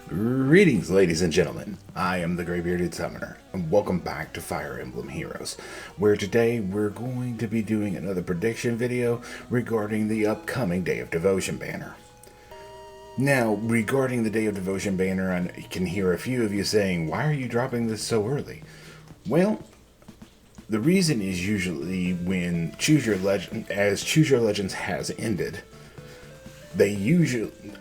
Greetings, ladies and gentlemen. I am the Grey-Bearded Summoner, and welcome back to Fire Emblem Heroes, where today we're going to be doing another prediction video regarding the upcoming Day of Devotion banner. Now, regarding the Day of Devotion banner, I can hear a few of you saying, why are you dropping this so early? Well, the reason is usually when Choose Your Legends has ended,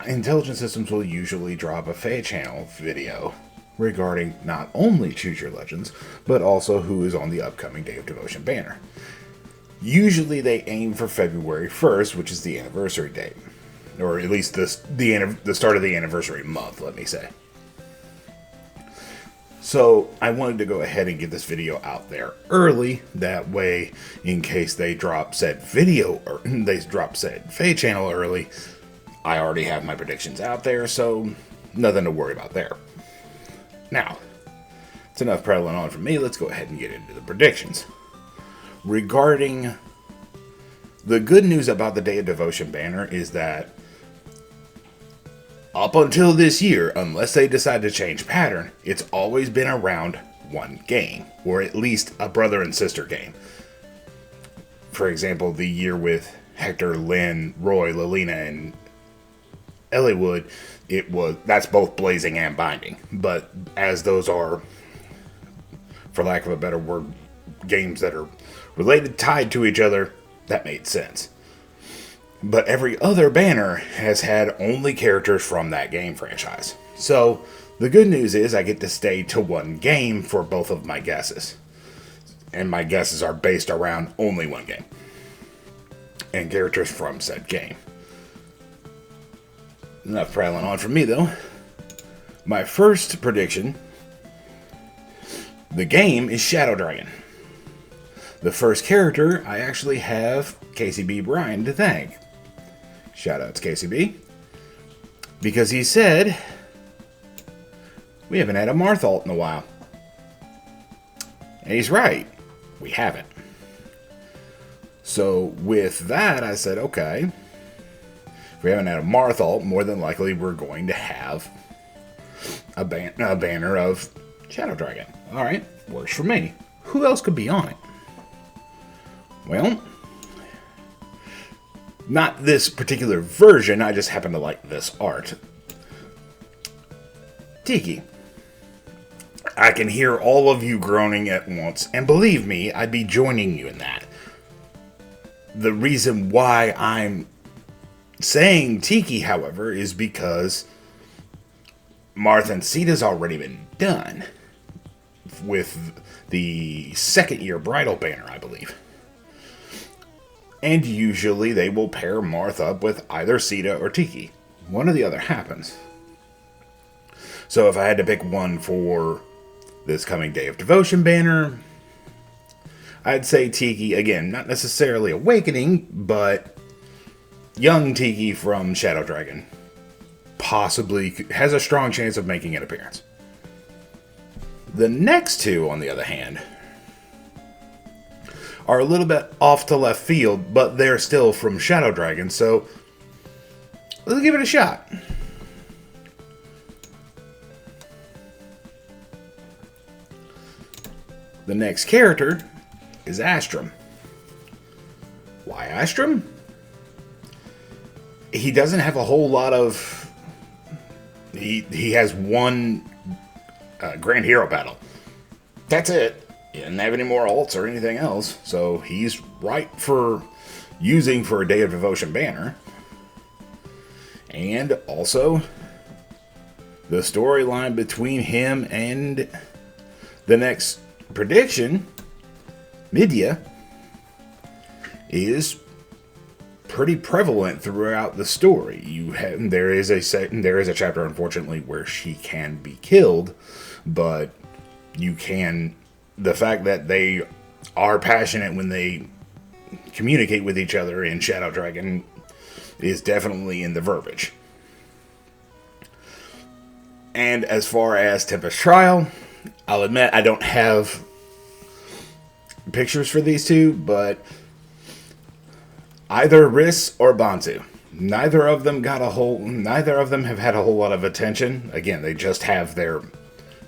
intelligent systems will usually drop a Fae channel video regarding not only Choose Your Legends, but also who is on the upcoming Day of Devotion banner. Usually they aim for February 1st, which is the anniversary date. Or at least the start of the anniversary month, let me say. So I wanted to go ahead and get this video out there early. That way, in case they drop said video or they drop said Fae channel early, I already have my predictions out there, so nothing to worry about there. Now, it's enough prattling on from me. Let's go ahead and get into the predictions. Regarding the good news about the Day of Devotion banner is that up until this year, unless they decide to change pattern, it's always been around one game, or at least a brother and sister game. For example, the year with Hector, Lynn, Roy, Lilina, and Eliwood, that's both Blazing and Binding. But as those are, for lack of a better word, games that are related, tied to each other, that made sense. But every other banner has had only characters from that game franchise. So the good news is I get to stay to one game for both of my guesses. And my guesses are based around only one game. And characters from said game. Enough prattling on from me, though. My first prediction, the game is Shadow Dragon. The first character, I actually have KCB Brian to thank. Shout out to KCB. Because he said, we haven't had a Marthault in a while. And he's right. We haven't. So with that, I said, okay. If we haven't had a Marthault, more than likely we're going to have a banner of Shadow Dragon. Alright, works for me. Who else could be on it? Well, not this particular version, I just happen to like this art. Tiki. I can hear all of you groaning at once, and believe me, I'd be joining you in that. The reason why I'm saying Tiki, however, is because Marth and Sita's already been done with the second year bridal banner, I believe. And usually they will pair Marth up with either Sita or Tiki. One or the other happens. So if I had to pick one for this coming Day of Devotion banner, I'd say Tiki. Again, not necessarily Awakening, but young Tiki from Shadow Dragon possibly has a strong chance of making an appearance. The next two, on the other hand, are a little bit off to left field, but they're still from Shadow Dragon, so let's give it a shot. The next character is Astrum. Why Astrum? He doesn't have a whole lot of... He has one Grand Hero battle. That's it. He doesn't have any more alts or anything else, so he's right for using for a Day of Devotion banner. And also, the storyline between him and the next prediction, Midya, is pretty prevalent throughout the story. There is a chapter, unfortunately, where she can be killed, but the fact that they are passionate when they communicate with each other in Shadow Dragon is definitely in the verbiage. And as far as Tempest Trial, I'll admit I don't have pictures for these two, but either Riss or Bantu. Neither of them have had a whole lot of attention. Again, they just have their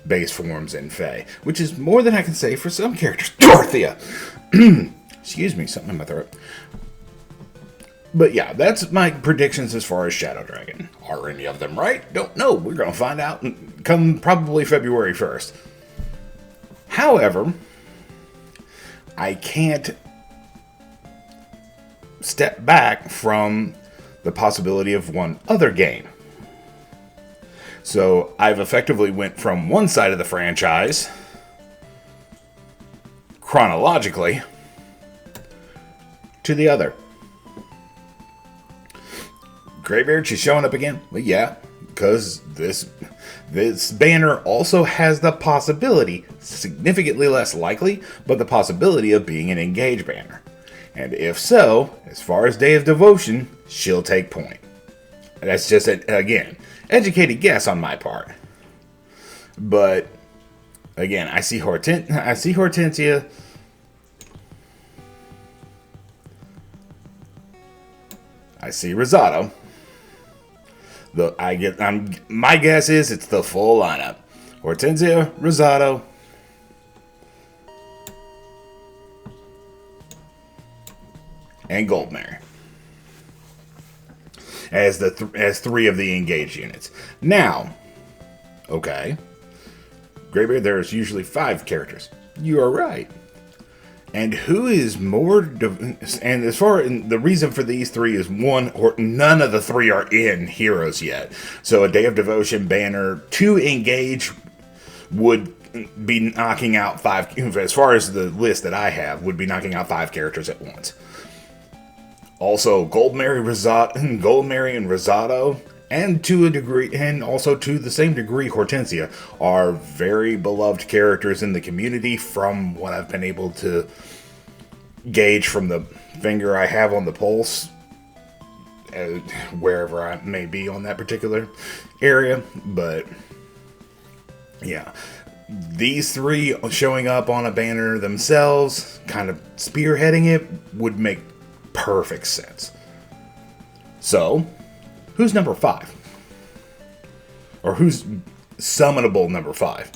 base forms in Fae, which is more than I can say for some characters. Dorothea! Excuse me, something in my throat. But yeah, that's my predictions as far as Shadow Dragon. Are any of them right? Don't know. We're going to find out come probably February 1st. However, I can't step back from the possibility of one other game. So I've effectively went from one side of the franchise, chronologically, to the other. Graybeard, she's showing up again? Well, yeah, because this banner also has the possibility, significantly less likely, but the possibility of being an engage banner. And if so, as far as Day of Devotion, she'll take point. That's just, again, educated guess on my part. But, again, I see Hortensia. I see Rosado. My guess is it's the full lineup. Hortensia, Rosado, and Goldmary as three of the engaged units. Now, okay, Graybeard, there's usually 5 characters. You are right. And who is more... and as far as the reason for these 3 is one or none of the 3 are in Heroes yet. So a Day of Devotion banner to engage would be knocking out 5... As far as the list that I have, would be knocking out 5 characters at once. Also, Goldmary and Rosado, and to a degree, and also to the same degree, Hortensia, are very beloved characters in the community from what I've been able to gauge from the finger I have on the pulse, wherever I may be on that particular area. But, yeah. These 3 showing up on a banner themselves, kind of spearheading it, would make perfect sense. So, who's number 5? Or who's summonable number 5?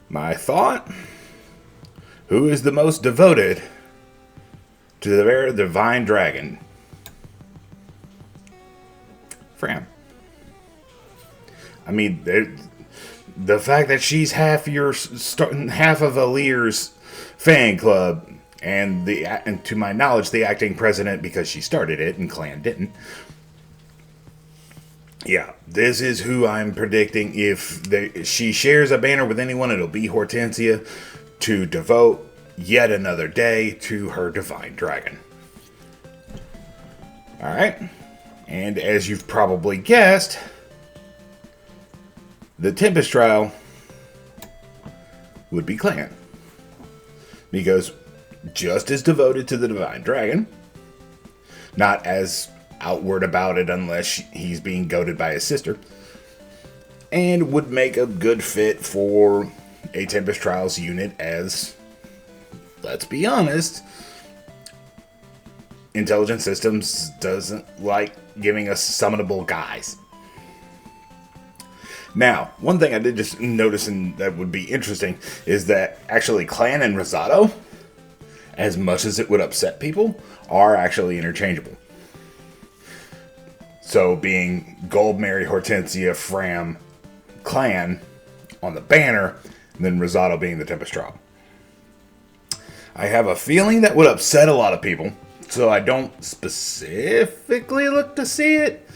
My thought? Who is the most devoted to the very divine dragon? Fram. I mean, the fact that she's half of Alir's fan club, and to my knowledge, the acting president, because she started it and Clan didn't. Yeah, this is who I'm predicting. If she shares a banner with anyone, it'll be Hortensia to devote yet another day to her divine dragon. Alright, and as you've probably guessed, the Tempest Trial would be Clan. Because just as devoted to the divine dragon, not as outward about it unless he's being goaded by his sister, and would make a good fit for a Tempest Trials unit as, let's be honest, Intelligent Systems doesn't like giving us summonable guys. Now, one thing I did just notice and that would be interesting is that actually Clan and Rosado, as much as it would upset people, are actually interchangeable. So being Goldmary, Hortensia, Fram, Clan on the banner, and then Rosado being the Tempest Trial. I have a feeling that would upset a lot of people, so I don't specifically look to see it,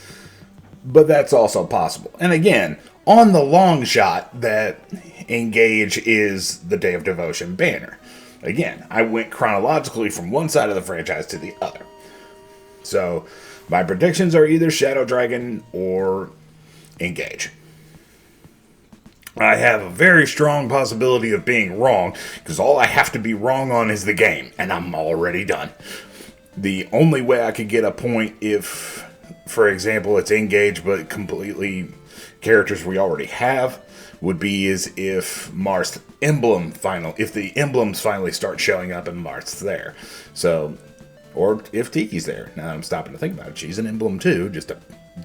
but that's also possible. And again, on the long shot, that Engage is the Day of Devotion banner. Again, I went chronologically from one side of the franchise to the other. So, my predictions are either Shadow Dragon or Engage. I have a very strong possibility of being wrong, because all I have to be wrong on is the game, and I'm already done. The only way I could get a point if, for example, it's Engage but completely characters we already have, would be is if if the emblems finally start showing up and Marth's there. So, Or if Tiki's there. Now I'm stopping to think about it. She's an emblem too, just a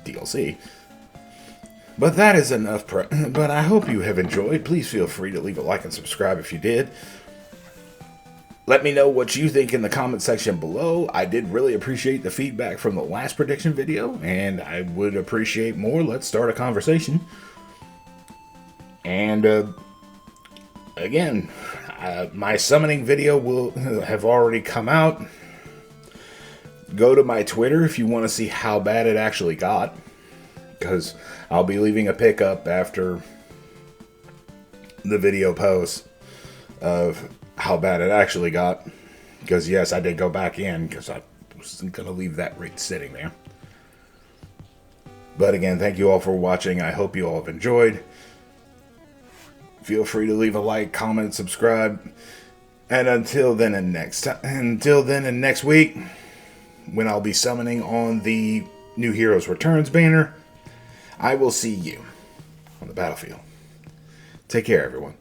DLC. But that is enough. But I hope you have enjoyed. Please feel free to leave a like and subscribe if you did. Let me know what you think in the comment section below. I did really appreciate the feedback from the last prediction video, and I would appreciate more. Let's start a conversation. And again, my summoning video will have already come out. Go to my Twitter if you want to see how bad it actually got, because I'll be leaving a pic up after the video post of how bad it actually got. Because yes, I did go back in because I wasn't going to leave that raid sitting there. But again, thank you all for watching. I hope you all have enjoyed. Feel free to leave a like, comment, subscribe. And until then and next week, when I'll be summoning on the New Heroes Returns banner, I will see you on the battlefield. Take care, everyone.